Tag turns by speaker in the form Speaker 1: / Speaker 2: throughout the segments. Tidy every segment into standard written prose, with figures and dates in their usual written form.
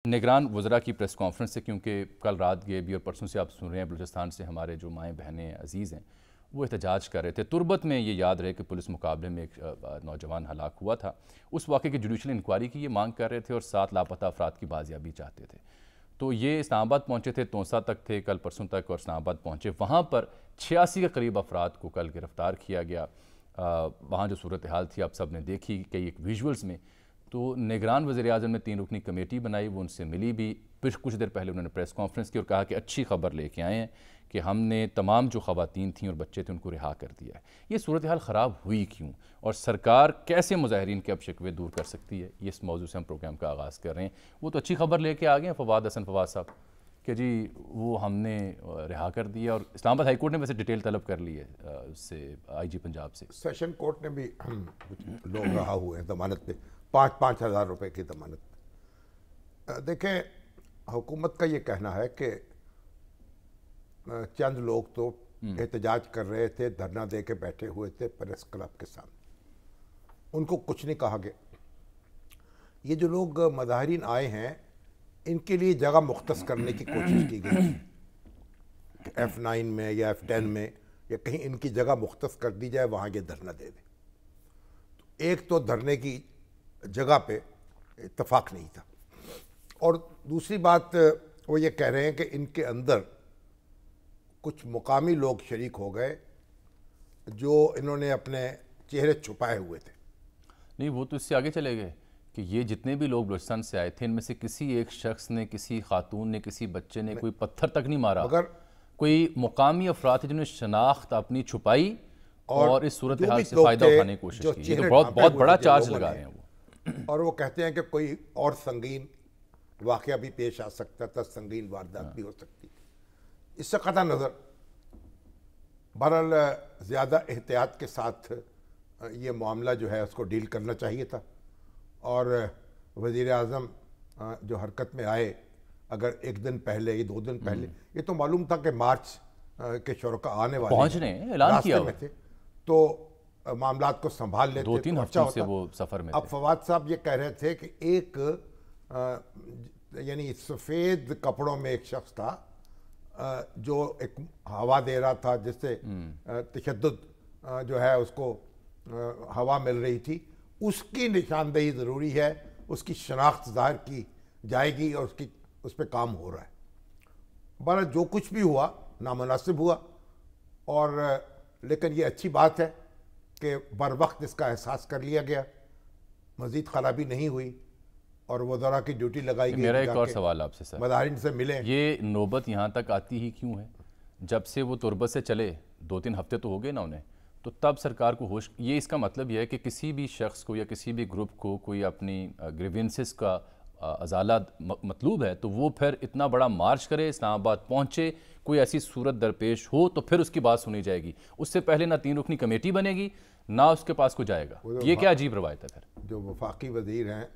Speaker 1: निगरान वज़रा की press conference से, क्योंकि कल रात ये भी और परसों से आप सुन रहे हैं बलूचिस्तान से हमारे जो माएँ बहनें अजीज़ हैं वो एहतजाज कर रहे थे। तुर्बत में ये याद रहे कि पुलिस मुकाबले में एक नौजवान हलाक हुआ था। उस वाक़े की जुडिशल इंक्वायरी की ये मांग कर रहे थे और 7 लापता अफराद की बाजियाबी चाहते थे। तो ये इस्लामाबाद पहुँचे थे, तोसा तक थे कल परसों तक, और इस्लामाबाद पहुँचे। वहाँ पर 86 के करीब अफराद को कल गिरफ़्तार किया गया। वहाँ जो सूरत हाल थी आप सब ने देखी कई एक विजुअल्स में। तो निगरान वज़ीर-ए-आज़म ने 3 रुकनी कमेटी बनाई, वो उनसे मिली भी। फिर कुछ देर पहले उन्होंने प्रेस कॉन्फ्रेंस की और कहा कि अच्छी खबर लेके आए हैं कि हमने तमाम जो ख़वातीन थीं और बच्चे थे उनको रिहा कर दिया है। ये सूरत हाल ख़राब हुई क्यों, और सरकार कैसे मुज़ाहिरीन के अब शिकवे दूर कर सकती है, ये इस मौजू से हम प्रोग्राम का आगाज़ कर रहे हैं। वो तो अच्छी खबर लेके आ गए हैं फवाद हसन फवाद साहब कि जी वो हमने रिहा कर दिया, और इस्लामाबाद हाई कोर्ट ने वैसे डिटेल तलब कर ली है उससे, IG पंजाब से।
Speaker 2: सेशन कोर्ट ने भी कुछ लोग रहा हुए हैं जमानत पे, 5-5 हज़ार रुपये की जमानत। देखें, हुकूमत का ये कहना है कि चंद लोग तो एहतजाज कर रहे थे, धरना दे के बैठे हुए थे प्रेस क्लब के सामने, उनको कुछ नहीं कहा गया। ये जो लोग मुज़ाहिरीन आए हैं इनके लिए जगह मुख्तस करने की कोशिश की गई कि F9 में या F10 में या कहीं इनकी जगह मुख्तस कर दी जाए, वहाँ ये धरना दे दें। तो एक तो धरने की जगह पे इत्तफाक नहीं था, और दूसरी बात वो ये कह रहे हैं कि इनके अंदर कुछ मुकामी लोग शरीक हो गए जो इन्होंने अपने चेहरे छुपाए हुए थे।
Speaker 1: नहीं, वो तो इससे आगे चले गए कि ये जितने भी लोग बलूचिस्तान से आए थे इनमें से किसी एक शख्स ने, किसी खातून ने, किसी बच्चे ने कोई पत्थर तक नहीं मारा, मगर कोई मुकामी अफराद थे जिन्होंने शनाख्त अपनी छुपाई और इस सूरत हाल से फ़ायदा उठाने की कोशिश की। तो बहुत बड़ा चार्ज लगा रहे हैं वो।
Speaker 2: और वो कहते हैं कि कोई और संगीन वाक़या भी पेश आ सकता था, संगीन वारदात भी हो सकती थी। इससे कतई नज़र बहरहाल ज़्यादा एहतियात के साथ ये मामला जो है उसको डील करना चाहिए था, और वज़ीर-ए-आज़म जो हरकत में आए, अगर 1 दिन पहले या 2 दिन पहले, ये तो मालूम था कि मार्च के शुरा आने वाले
Speaker 1: पहुंचने ऐलान किया
Speaker 2: में थे, तो मामलात को संभाल लेते।
Speaker 1: 2-3 हफ्ते से वो सफ़र में थे।
Speaker 2: अब फवाद साहब ये कह रहे थे कि एक यानी सफ़ेद कपड़ों में एक शख्स था जो एक हवा दे रहा था, जिससे तशद्दुद जो है उसको हवा मिल रही थी, उसकी निशानदेही ज़रूरी है, उसकी शनाख्त ज़ाहिर की जाएगी और उस पर काम हो रहा है। बहरहाल जो कुछ भी हुआ नामुनासिब हुआ, और लेकिन ये अच्छी बात है कि बर वक्त इसका एहसास कर लिया गया, मज़ीद ख़राबी नहीं हुई और वज़रा की ड्यूटी लगाई गई।
Speaker 1: मेरा एक और सवाल आपसे सर,
Speaker 2: मुज़ाहिरीन से मिले, ये
Speaker 1: नौबत यहाँ तक आती ही क्यों है? जब से वो तुर्बत से चले 2-3 हफ्ते तो हो गए ना उन्हें, तो तब सरकार को होश, ये इसका मतलब यह है कि किसी भी शख्स को या किसी भी ग्रुप को कोई अपनी ग्रीवेंसेस का अजाला मतलूब है तो वो फिर इतना बड़ा मार्च करे, इस्लामाबाद पहुँचे, कोई ऐसी सूरत दरपेश हो तो फिर उसकी बात सुनी जाएगी। उससे पहले ना 3 रुकनी कमेटी बनेगी ना उसके पास को जाएगा। ये क्या अजीब रवायत है? फिर
Speaker 2: जो वफाकी वज़ीर हैं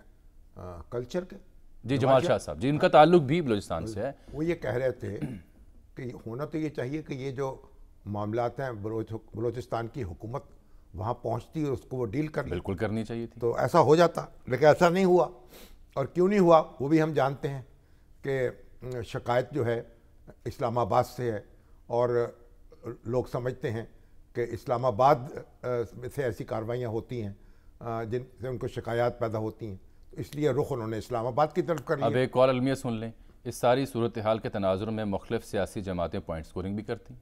Speaker 2: कल्चर के,
Speaker 1: जी जमाल शाह साहब, जिनका ताल्लुक भी बलूचिस्तान से है,
Speaker 2: वो ये कह रहे थे कि होना तो ये चाहिए कि ये जो मामलात हैं बलूचिस्तान की हुकूमत वहाँ पहुँचती है, उसको वो डील कर,
Speaker 1: बिल्कुल करनी चाहिए थी,
Speaker 2: तो ऐसा हो जाता, लेकिन ऐसा नहीं हुआ। और क्यों नहीं हुआ वो भी हम जानते हैं कि शिकायत जो है इस्लामाबाद से है, और लोग समझते हैं कि इस्लामाबाद से ऐसी कार्रवाइयाँ होती हैं जिनसे उनको शिकायत पैदा होती हैं, तो इसलिए रुख उन्होंने इस्लामाबाद की तरफ कर लिया।
Speaker 1: अब एक और अलमिया सुन लें, इस सारी सूरत हाल के तनाजुर में मुख्तलिफ सियासी जमातें पॉइंट स्कोरिंग भी करती हैं।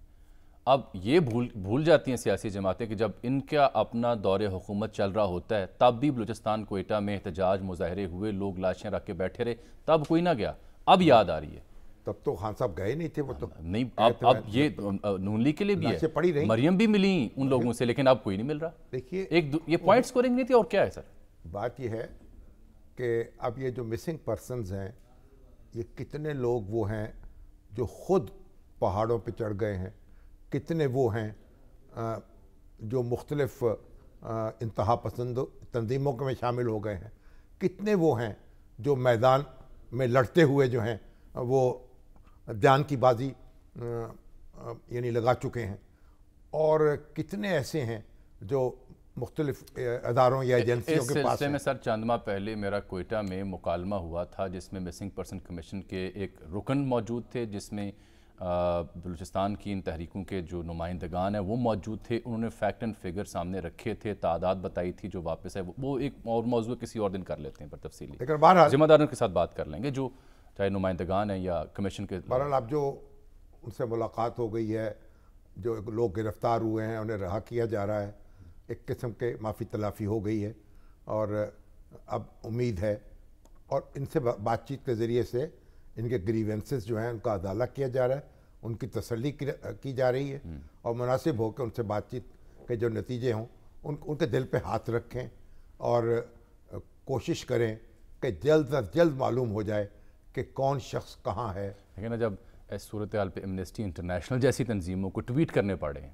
Speaker 1: अब ये भूल जाती हैं सियासी जमातें कि जब इनका अपना दौरे हुकूमत चल रहा होता है तब भी बलूचिस्तान कोयटा में एहतजाज मुजाहरे हुए, लोग लाशें रख के बैठे रहे, तब कोई ना गया। अब याद आ रही है,
Speaker 2: तब तो खान साहब गए नहीं थे, वो तो
Speaker 1: नहीं। अब ये नून लीग के लिए भी है,
Speaker 2: पड़ी रही,
Speaker 1: मरियम भी मिली उन लोगों से, लेकिन अब कोई नहीं मिल रहा।
Speaker 2: देखिए
Speaker 1: ये पॉइंट स्कोरिंग नहीं थी और क्या है सर?
Speaker 2: बात ये है कि अब ये जो मिसिंग पर्सनस हैं, ये कितने लोग वो हैं जो खुद पहाड़ों पे चढ़ गए हैं, कितने वो हैं जो मुख्तलिफ इंतहा पसंद तंजीमों में शामिल हो गए हैं, कितने वो हैं जो मैदान में लड़ते हुए जो हैं वो जान की बाजी यानी लगा चुके हैं, और कितने ऐसे हैं जो مختلف اداروں یا ایجنسیوں
Speaker 1: اس
Speaker 2: کے پاس
Speaker 1: سلسلے
Speaker 2: ہیں۔
Speaker 1: میں سر چند ماہ پہلے میرا کوئٹہ میں مکالمہ ہوا تھا جس میں مسنگ پرسن کمیشن کے ایک رکن موجود تھے، جس میں بلوچستان کی ان تحریکوں کے جو نمائندگان ہیں وہ موجود تھے. انہوں نے فیکٹ اینڈ فگر سامنے رکھے تھے، تعداد بتائی تھی جو واپس ہے. وہ ایک اور موضوع کسی اور دن کر لیتے ہیں پر تفصیلی،
Speaker 2: لیکن بہرحال
Speaker 1: ذمہ داروں کے ساتھ بات کر لیں گے جو چاہے نمائندگان ہیں یا کمیشن کے.
Speaker 2: بہرحال اب جو ان سے ملاقات ہو گئی ہے، جو لوگ گرفتار ہوئے ہیں انہیں رہا کیا جا رہا ہے، ایک قسم کے معافی تلافی ہو گئی ہے، اور اب امید ہے اور ان سے بات چیت کے ذریعے سے ان کے گریوینسز جو ہیں ان کا ازالہ کیا جا رہا ہے، ان کی تسلی کی جا رہی ہے، اور مناسب ہو کہ ان سے بات چیت کے جو نتیجے ہوں ان کے دل پہ ہاتھ رکھیں اور کوشش کریں کہ جلد از جلد معلوم ہو جائے کہ کون شخص کہاں ہے.
Speaker 1: لیکن جب اس صورتحال پہ ایمنسٹی انٹرنیشنل جیسی تنظیموں کو ٹویٹ کرنے پڑے ہیں،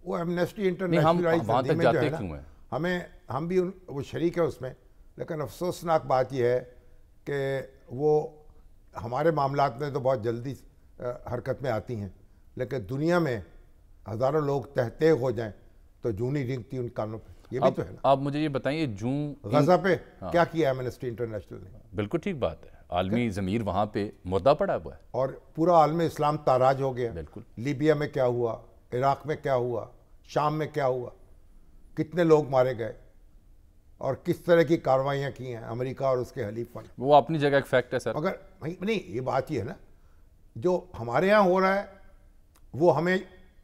Speaker 2: وہ ایمنسٹی انٹرنیشنل
Speaker 1: وہاں تک جاتے کیوں ہیں؟
Speaker 2: ہم بھی وہ شریک ہیں اس میں، لیکن افسوسناک بات یہ ہے کہ وہ ہمارے معاملات میں تو بہت جلدی حرکت میں آتی ہیں، لیکن دنیا میں ہزاروں لوگ تحتیغ ہو جائیں تو جوں نہیں رنگتی ان کانوں پہ. یہ بھی تو ہے نا.
Speaker 1: آپ مجھے یہ بتائیے
Speaker 2: غزہ پہ کیا کیا ایمنسٹی انٹرنیشنل نے؟
Speaker 1: بالکل ٹھیک بات ہے، عالمی ضمیر وہاں پہ مردہ پڑا ہوا ہے،
Speaker 2: اور پورا عالم اسلام تاراج ہو گیا.
Speaker 1: بالکل.
Speaker 2: لیبیا میں کیا ہوا، عراق میں کیا ہوا، شام میں کیا ہوا، کتنے لوگ مارے گئے اور کس طرح کی کارروائیاں کی ہیں امریکہ اور اس کے حلیف نے.
Speaker 1: وہ اپنی جگہ ایک فیکٹ ہے سر.
Speaker 2: مگر نہیں، یہ بات یہ ہے نا، جو ہمارے ہاں ہو رہا ہے وہ ہمیں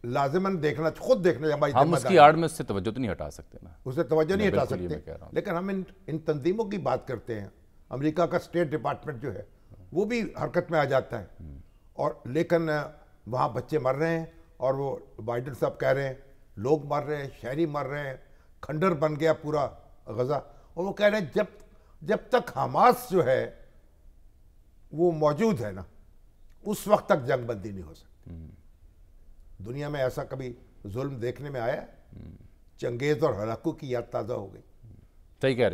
Speaker 2: لازماً دیکھنا، خود دیکھنا.
Speaker 1: ہم اس کی آڑ میں اس سے توجہ تو نہیں ہٹا سکتے نا،
Speaker 2: اسے توجہ نہیں ہٹا سکتے، لیکن ہم ان تنظیموں کی بات کرتے ہیں. امریکہ کا اسٹیٹ ڈپارٹمنٹ جو ہے وہ بھی حرکت میں آ جاتا ہے، اور لیکن وہاں بچے مر رہے ہیں اور وہ بائیڈن صاحب کہہ رہے ہیں لوگ مر رہے ہیں، شہری مر رہے ہیں، کھنڈر بن گیا پورا غزہ. اور وہ کہہ رہے ہیں جب تک حماس جو ہے وہ موجود ہے نا اس وقت تک جنگ بندی نہیں ہو سکتی. دنیا میں ایسا کبھی ظلم دیکھنے میں آیا ہے؟ چنگیز اور ہلاکو کی یاد تازہ ہو گئی.
Speaker 1: صحیح کہہ رہے ہیں.